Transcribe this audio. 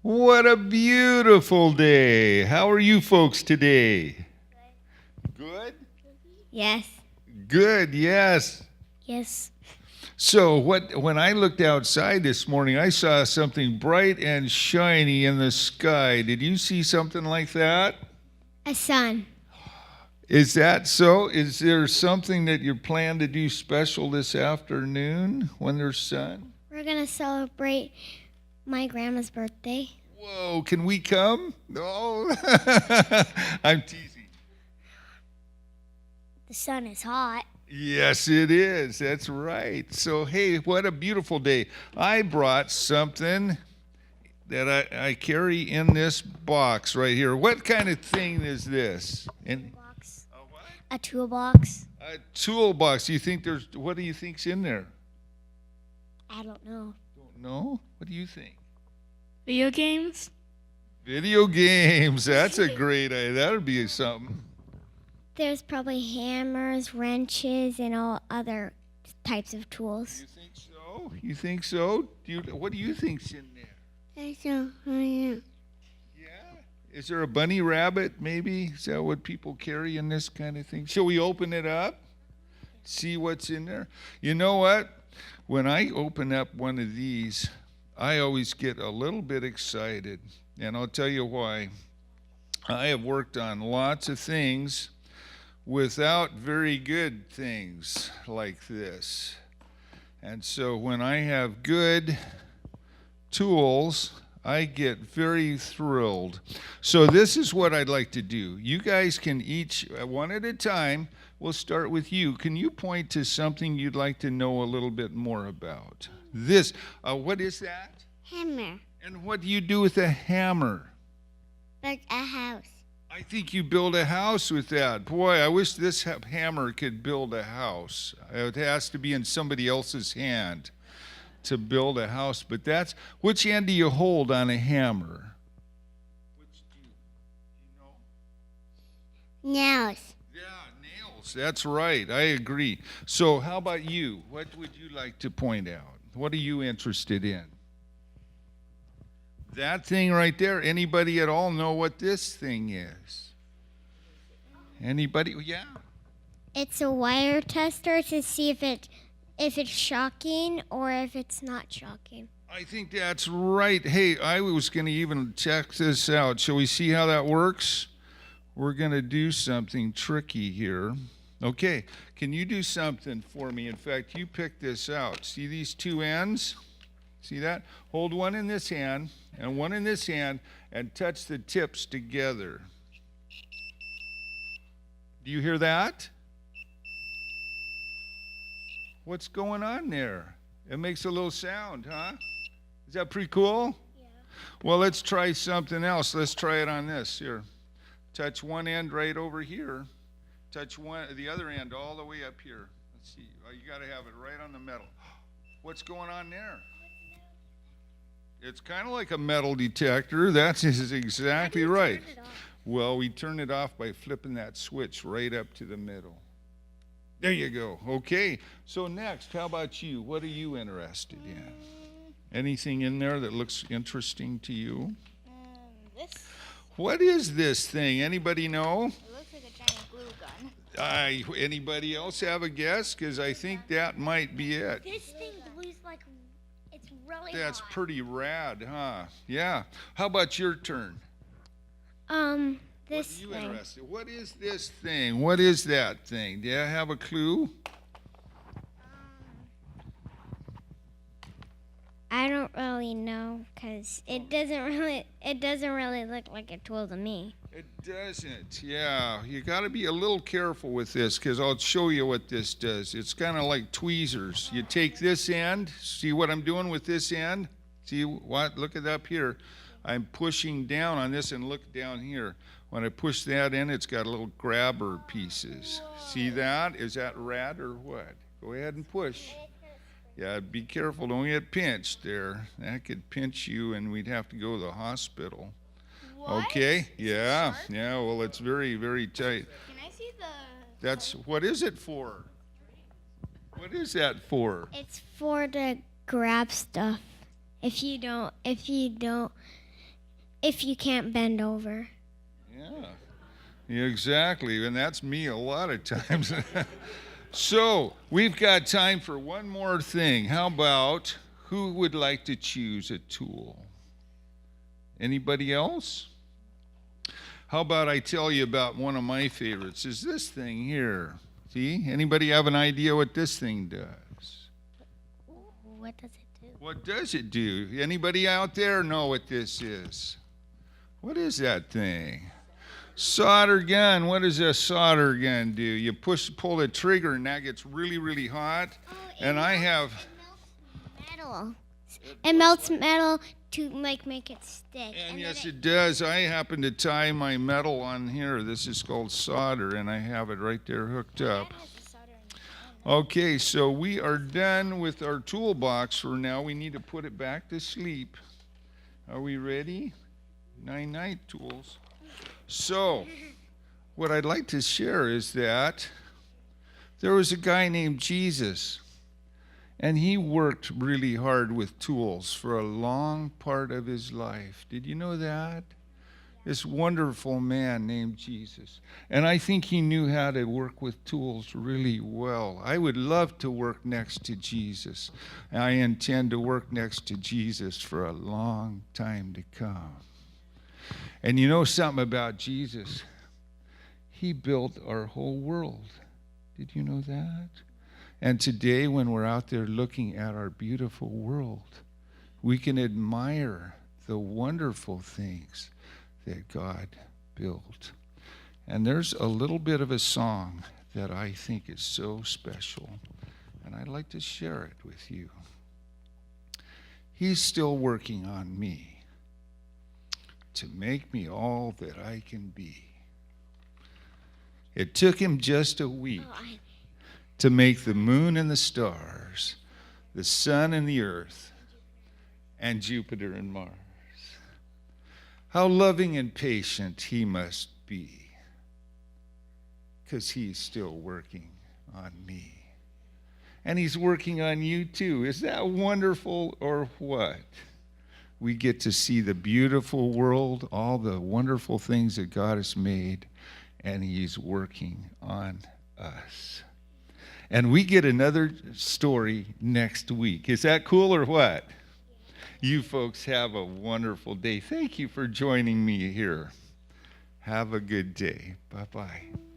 What a beautiful day. How are you folks today? Good? Yes. Good, yes. Yes. So when I looked outside this morning, I saw something bright and shiny in the sky. Did you see something like that? A sun. Is that so? Is there something that you plan to do special this afternoon when there's sun? We're going to celebrate my grandma's birthday. Whoa, can we come? No. I'm teasing. The sun is hot. Yes, it is. That's right. So, hey, what a beautiful day. I brought something that I carry in this box right here. What kind of thing is this? Toolbox. A what? A toolbox. A toolbox. What do you think's in there? I don't know. Don't know? What do you think? Video games? Video games. That's a great idea. That would be something. There's probably hammers, wrenches, and all other types of tools. You think so? You think so? What do you think's in there? I don't know. Yeah. Is there a bunny rabbit, maybe? Is that what people carry in this kind of thing? Shall we open it up? See what's in there? You know what? When I open up one of these, I always get a little bit excited. And I'll tell you why. I have worked on lots of things without very good things like this. And so when I have good tools, I get very thrilled. So this is what I'd like to do. You guys can each, one at a time, we'll start with you. Can you point to something you'd like to know a little bit more about? This, what is that? Hammer. And what do you do with a hammer? Like a house. I think you build a house with that. Boy, I wish this hammer could build a house. It has to be in somebody else's hand to build a house. But which end do you hold on a hammer? Which do you know? Nails. Yeah, nails. That's right. I agree. So how about you? What would you like to point out? What are you interested in? That thing right there. Anybody at all know what this thing is? Anybody? Yeah. It's a wire tester to see if it's shocking or if it's not shocking. I think that's right. Hey, I was going to even check this out. Shall we see how that works? We're going to do something tricky here. Okay, can you do something for me? In fact, you pick this out. See these two ends? See that? Hold one in this hand and one in this hand and touch the tips together. Do you hear that? What's going on there? It makes a little sound, huh? Is that pretty cool? Yeah. Well, let's try something else. Let's try it on this. Here. Touch one end right over here. Touch the other end all the way up here. Let's see. Oh, you got to have it right on the metal. What's going on there? It's kind of like a metal detector. That's exactly right. Well, we turn it off by flipping that switch right up to the middle. There you go. Okay. So next, how about you? What are you interested in? Anything in there that looks interesting to you? This. What is this thing? Anybody know? It looks like a giant glue gun. Anybody else have a guess? Because I think that might be it. This thing glues like it's really That's hot. pretty rad, huh? Yeah. How about your turn? This What are you thing. interested? What is this thing? What is that thing? Do you have a clue? I don't really know because it doesn't really look like a tool to me. It doesn't. Yeah, you got to be a little careful with this because I'll show you what this does. It's kind of like tweezers. You take this end. See what I'm doing with this end? See what? Look at up here. I'm pushing down on this and look down here. When I push that in, it's got little grabber pieces. See that? Is that rad or what? Go ahead and push. Yeah, be careful. Don't get pinched there. That could pinch you and we'd have to go to the hospital. What? Okay? Yeah. Sharp? Yeah, well, it's very, very tight. Can I see What is it for? What is that for? It's for to grab stuff. If you don't if you can't bend over. Yeah, exactly. And that's me a lot of times. So we've got time for one more thing. How about who would like to choose a tool? Anybody else? How about I tell you about one of my favorites? Is this thing here. See? Anybody have an idea what this thing does? What does it do? What does it do? Anybody out there know what this is? What is that thing? Solder gun. What does a solder gun do? You pull the trigger and that gets really, really hot. And I have... Metal. It melts metal to make it stick. And yes, it does. I happen to tie my metal on here. This is called solder, and I have it right there hooked up. Okay, so we are done with our toolbox for now. We need to put it back to sleep. Are we ready? Night-night, tools. So, what I'd like to share is that there was a guy named Jesus, and he worked really hard with tools for a long part of his life. Did you know that? This wonderful man named Jesus. And I think he knew how to work with tools really well. I would love to work next to Jesus. I intend to work next to Jesus for a long time to come. And you know something about Jesus? He built our whole world. Did you know that? And today, when we're out there looking at our beautiful world, we can admire the wonderful things that God built. And there's a little bit of a song that I think is so special, and I'd like to share it with you. He's still working on me to make me all that I can be. It took him just a week to make the moon and the stars, the sun and the earth, and Jupiter and Mars. How loving and patient he must be, because he's still working on me. And he's working on you too. Is that wonderful or what? We get to see the beautiful world, all the wonderful things that God has made, and he's working on us. And we get another story next week. Is that cool or what? You folks have a wonderful day. Thank you for joining me here. Have a good day. Bye-bye.